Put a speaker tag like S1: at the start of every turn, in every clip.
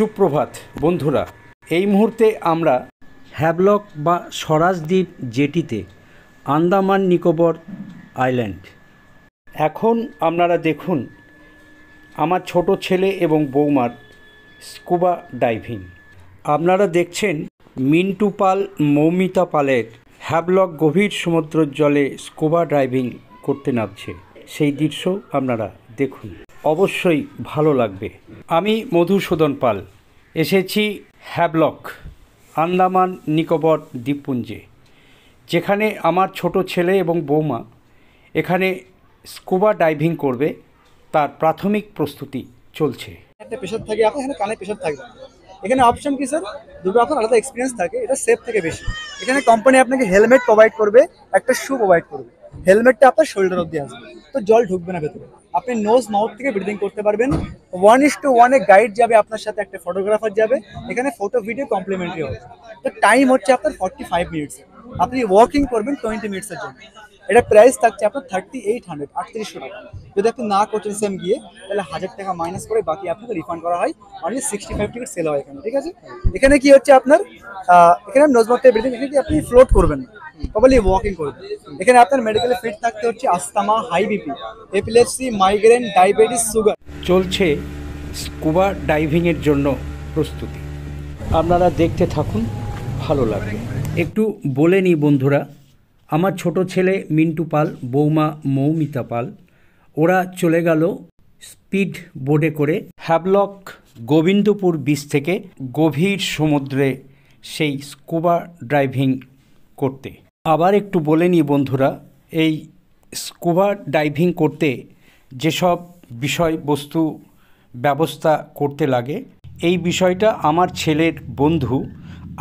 S1: সুপ্রভাত বন্ধুরা, এই মুহূর্তে আমরা হ্যাভলক বা স্বরাজদ্বীপ জেটিতে, আন্দামান নিকোবর আইল্যান্ড। এখন আপনারা দেখুন আমার ছোট ছেলে এবং বৌমার স্কুবা ডাইভিং। আপনারা দেখছেন মিন্টু পাল, মৌমিতা পালের হ্যাভলক গভীর সমুদ্রের জলে স্কুবা ডাইভিং করতে নামছে, সেই দৃশ্য আপনারা দেখুন, অবশ্যই ভালো লাগবে। আমি মধুসূদন পাল এসেছি হ্যাভলক, আন্দামান নিকোবর দ্বীপপুঞ্জে, যেখানে আমার ছোট ছেলে এবং বৌমা এখানে স্কুবা ডাইভিং করবে, তার প্রাথমিক প্রস্তুতি চলছে।
S2: একটা প্রেশার থাকে, আপনার এখানে কানে প্রেশার থাকবে। এখানে অপশন কি স্যার, দুটো আপনার আলাদা এক্সপিরিয়েন্স থাকে, এটা সেফ থেকে বেশি। এখানে কোম্পানি আপনাকে হেলমেট প্রোভাইড করবে, একটা শু প্রোভাইড করবে। হেলমেটটা আপনার শোল্ডার অব্দি আসবে, তো জল ঢুকবে না ভেতরে। আপনি নোজ মাউথ থেকে ব্রিদিং করতে পারবেন। 1:1 গাইড যাবে আপনার সাথে, একটা ফটোগ্রাফার যাবে। এখানে ফটো ভিডিও কমপ্লিমেন্টারি হবে। তো টাইম হচ্ছে আপনার 45 মিনিটস। আপনি ওয়াকিং করবেন 20 মিনিটসের জন্য। এটা প্রাইস থাকছে আপনার 3800, 3800 টাকা। যদি আপনি না করছেন সেম গিয়ে, তাহলে 1000 টাকা মাইনাস করে বাকি আপনাকে রিফান্ড করা হয়। অনলি 65 টিকিট সেল হয় এখানে, ঠিক আছে। এখানে কি হচ্ছে আপনার, এখানে নোজমাউথ ব্রিদিং, এখানে আপনি ফ্লোট করবেন, প্রপারলি ওয়াকিং করবেন। এখানে আপনার মেডিকেলে ফিট থাকতে হচ্ছে asthma, high BP, epilepsy, migraine, diabetes, sugar.
S1: চলছে স্কুবা ডাইভিংয়ের জন্য প্রস্তুতি, আপনারা দেখতে থাকুন, ভালো লাগবে। একটু বলে নিই বন্ধুরা, আমার ছোট ছেলে মিন্টু পাল, বৌমা মৌমিতা পাল, ওরা চলে গেল স্পিড বোটে করে হ্যাভলক গোবিন্দপুর বিচ থেকে গভীর সমুদ্রে সেই স্কুবা ডাইভিং করতে। আবার একটু বলে নিই বন্ধুরা, এই স্কুবা ডাইভিং করতে যেসব বিষয়বস্তু ব্যবস্থা করতে লাগে, এই বিষয়টা আমার ছেলের বন্ধু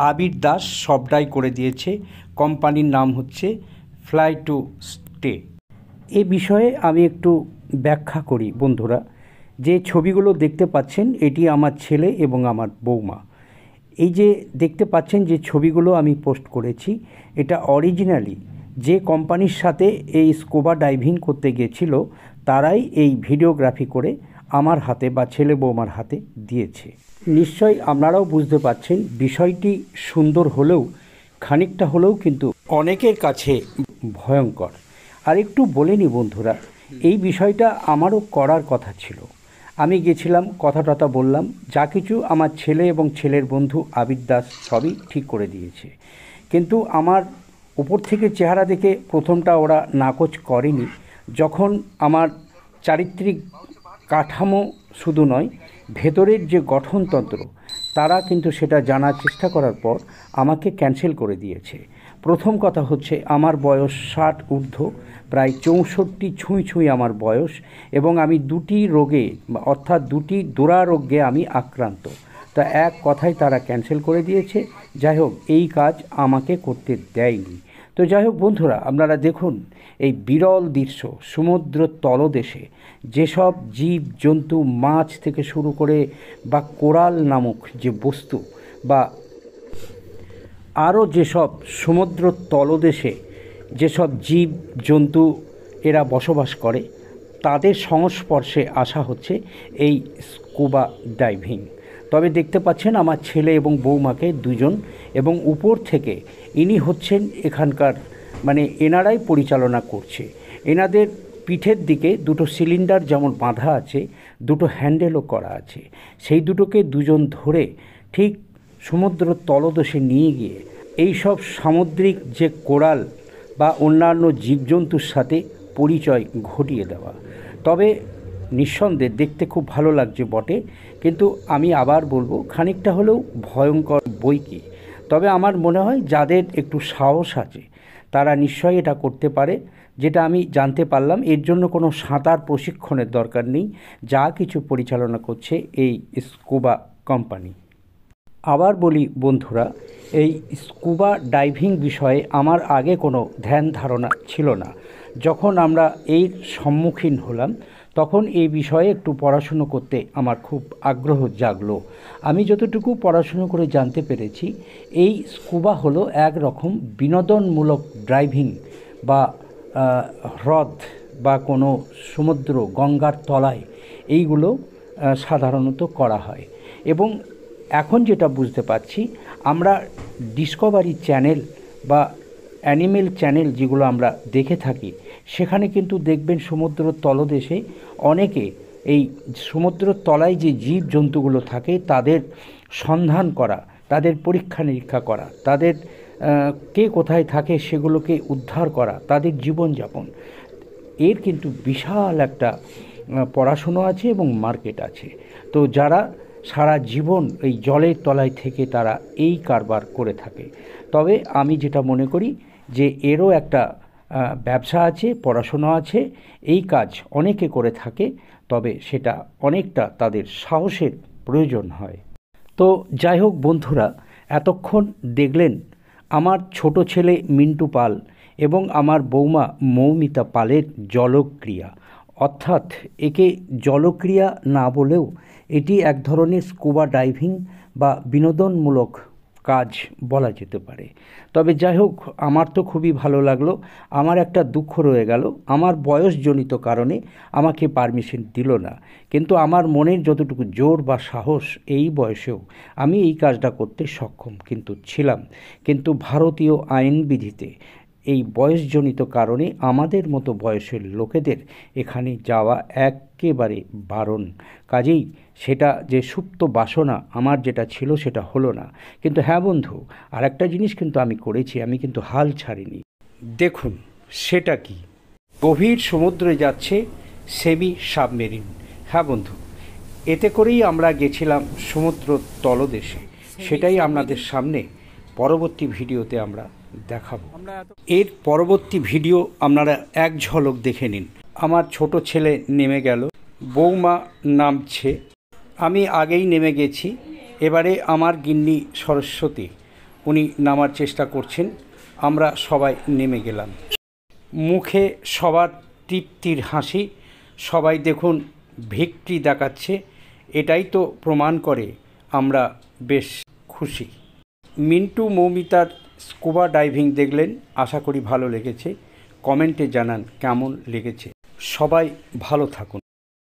S1: আবির দাস সবটাই করে দিয়েছে। কোম্পানির নাম হচ্ছে ফ্লাই টু স্টে। এই বিষয়ে আমি একটু ব্যাখ্যা করি বন্ধুরা। যে ছবিগুলো দেখতে পাচ্ছেন, এটি আমার ছেলে এবং আমার বৌমা। এই যে দেখতে পাচ্ছেন যে ছবিগুলো আমি পোস্ট করেছি, এটা অরিজিনালি যে কোম্পানির সাথে এই স্কুবা ডাইভিং করতে গিয়েছিল, তারাই এই ভিডিওগ্রাফি করে আমার হাতে বা ছেলে বৌমার হাতে দিয়েছে। নিশ্চয়ই আপনারাও বুঝতে পারছেন, বিষয়টি সুন্দর হলেও খানিকটা হলেও কিন্তু অনেকের কাছে ভয়ঙ্কর। আর একটু বলে নি বন্ধুরা, এই বিষয়টা আমারও করার কথা ছিল। আমি গেছিলাম, কথা টথা বললাম, যা কিছু আমার ছেলে এবং ছেলের বন্ধু আবির দাস সবই ঠিক করে দিয়েছে। কিন্তু আমার উপর থেকে চেহারা দেখে প্রথমটা ওরা নাকচ করেনি। যখন আমার চারিত্রিক কাঠামো শুধু নয়, ভেতরের যে গঠনতন্ত্র, তারা কিন্তু সেটা জানার চেষ্টা করার পর আমাকে ক্যান্সেল করে দিয়েছে। প্রথম কথা হচ্ছে, আমার বয়স 60 ঊর্ধ্ব, প্রায় 64 ছুঁই ছুঁই আমার বয়স, এবং আমি দুটি রোগে, অর্থাৎ দুটি দুরারোগ্যে আমি আক্রান্ত। তা এক কথায় তারা ক্যান্সেল করে দিয়েছে। যাই হোক, এই কাজ আমাকে করতে দেয়নি। তো যাই হোক বন্ধুরা, আপনারা দেখুন এই বিরল দৃশ্য। সমুদ্র তলদেশে যেসব জীব জন্তু, মাছ থেকে শুরু করে বা কোরাল নামক যে বস্তু, বা আরও যেসব সমুদ্র তলদেশে যেসব জীব জন্তু এরা বসবাস করে, তাদের সংস্পর্শে আসা হচ্ছে এই স্কুবা ডাইভিং। তবে দেখতে পাচ্ছেন আমার ছেলে এবং বৌমাকে দুজন, এবং উপর থেকে ইনি হচ্ছেন এখানকার, মানে এনারাই পরিচালনা করছে। এনাদের পিঠের দিকে দুটো সিলিন্ডার যেমন বাঁধা আছে, দুটো হ্যান্ডেলও করা আছে। সেই দুটোকে দুজন ধরে ঠিক সমুদ্র তলদেশে নিয়ে গিয়ে এই সব সামুদ্রিক যে কোরাল বা অন্যান্য জীবজন্তুর সাথে পরিচয় ঘটিয়ে দেওয়া। তবে নিঃসন্দেহে দেখতে খুব ভালো লাগছে বটে, কিন্তু আমি আবার বলবো, খানিকটা হলেও ভয়ঙ্কর বই কি। তবে আমার মনে হয় যাদের একটু সাহস আছে, তারা নিশ্চয়ই এটা করতে পারে। যেটা আমি জানতে পারলাম, এর জন্য কোনো সাঁতার প্রশিক্ষণের দরকার নেই, যা কিছু পরিচালনা করছে এই স্কুবা কোম্পানি। আবার বলি বন্ধুরা, এই স্কুবা ডাইভিং বিষয়ে আমার আগে কোনো ধ্যান ধারণা ছিল না। যখন আমরা এর সম্মুখীন হলাম, তখন এই বিষয়ে একটু পড়াশুনো করতে আমার খুব আগ্রহ জাগলো। আমি যতটুকু পড়াশুনো করে জানতে পেরেছি, এই স্কুবা হলো এক রকম বিনোদনমূলক ড্রাইভিং, বা হ্রদ বা কোনো সমুদ্র, গঙ্গার তলায় এইগুলো সাধারণত করা হয়। এবং এখন যেটা বুঝতে পারছি, আমরা ডিসকভারি চ্যানেল বা অ্যানিমেল চ্যানেল যেগুলো আমরা দেখে থাকি, সেখানে কিন্তু দেখবেন সমুদ্র তলদেশে অনেকে এই সমুদ্রের তলায় যে জীব জন্তুগুলো থাকে তাদের সন্ধান করা, তাদের পরীক্ষা নিরীক্ষা করা, তাদের কে কোথায় থাকে সেগুলোকে উদ্ধার করা, তাদের জীবনযাপন, এর কিন্তু বিশাল একটা পড়াশুনো আছে এবং মার্কেট আছে। তো যারা সারা জীবন এই জলের তলায় থেকে তারা এই কারবার করে থাকে। তবে আমি যেটা মনে করি যে এরও একটা ব্যবসা আছে, পড়াশোনা আছে, এই কাজ অনেকে করে থাকে, তবে সেটা অনেকটা তাদের সাহসের প্রয়োজন হয়। তো যাই হোক বন্ধুরা, এতক্ষণ দেখলেন আমার ছোট ছেলে মিন্টু পাল এবং আমার বৌমা মৌমিতা পালের জলক্রিয়া, অর্থাৎ একে জলক্রিয়া না বলেও এটি এক ধরনের স্কুবা ডাইভিং বা বিনোদনমূলক কাজ বলা যেতে পারে। তবে যাই হোক, আমার তো খুবই ভালো লাগলো। আমার একটা দুঃখ রয়ে গেল, আমার বয়সজনিত কারণে আমাকে পারমিশন দিল না, কিন্তু আমার মনের যতটুকু জোর বা সাহস এই বয়সেও আমি এই কাজটা করতে সক্ষম কিন্তু ছিলাম। কিন্তু ভারতীয় আইনবিধিতে এই বয়সজনিত কারণে আমাদের মতো বয়সের লোকেদের এখানে যাওয়া একেবারে বারণ। কাজেই সেটা যে সুপ্ত বাসনা আমার যেটা ছিল সেটা হলো না। কিন্তু হ্যাঁ বন্ধু, আর একটা জিনিস কিন্তু আমি করেছি, আমি কিন্তু হাল ছাড়িনি। দেখুন সেটা কি, গভীর সমুদ্রে যাচ্ছে সেমি সাবমেরিন। হ্যাঁ বন্ধু, এতে করেই আমরা গেছিলাম সমুদ্র তলদেশে, সেটাই আপনাদের সামনে পরবর্তী ভিডিওতে আমরা দেখাবো। এর পরবর্তী ভিডিও আপনারা এক ঝলক দেখে নিন। আমার ছোট ছেলে নেমে গেল, বৌমা নামছে, আমি আগেই নেমে গেছি। এবারে আমার গিন্নি সরস্বতী, উনি নামার চেষ্টা করছেন, আমরা সবাই নেমে গেলাম। মুখে সবার তৃপ্তির হাসি, সবাই দেখুন ভিক্টরি দেখাচ্ছে, এটাই তো প্রমাণ করে আমরা বেশ খুশি। মিন্টু মৌমিতার স্কুবা ডাইভিং দেখলেন, আশা করি ভালো লেগেছে। কমেন্টে জানান কেমন লেগেছে। সবাই ভালো থাকুন।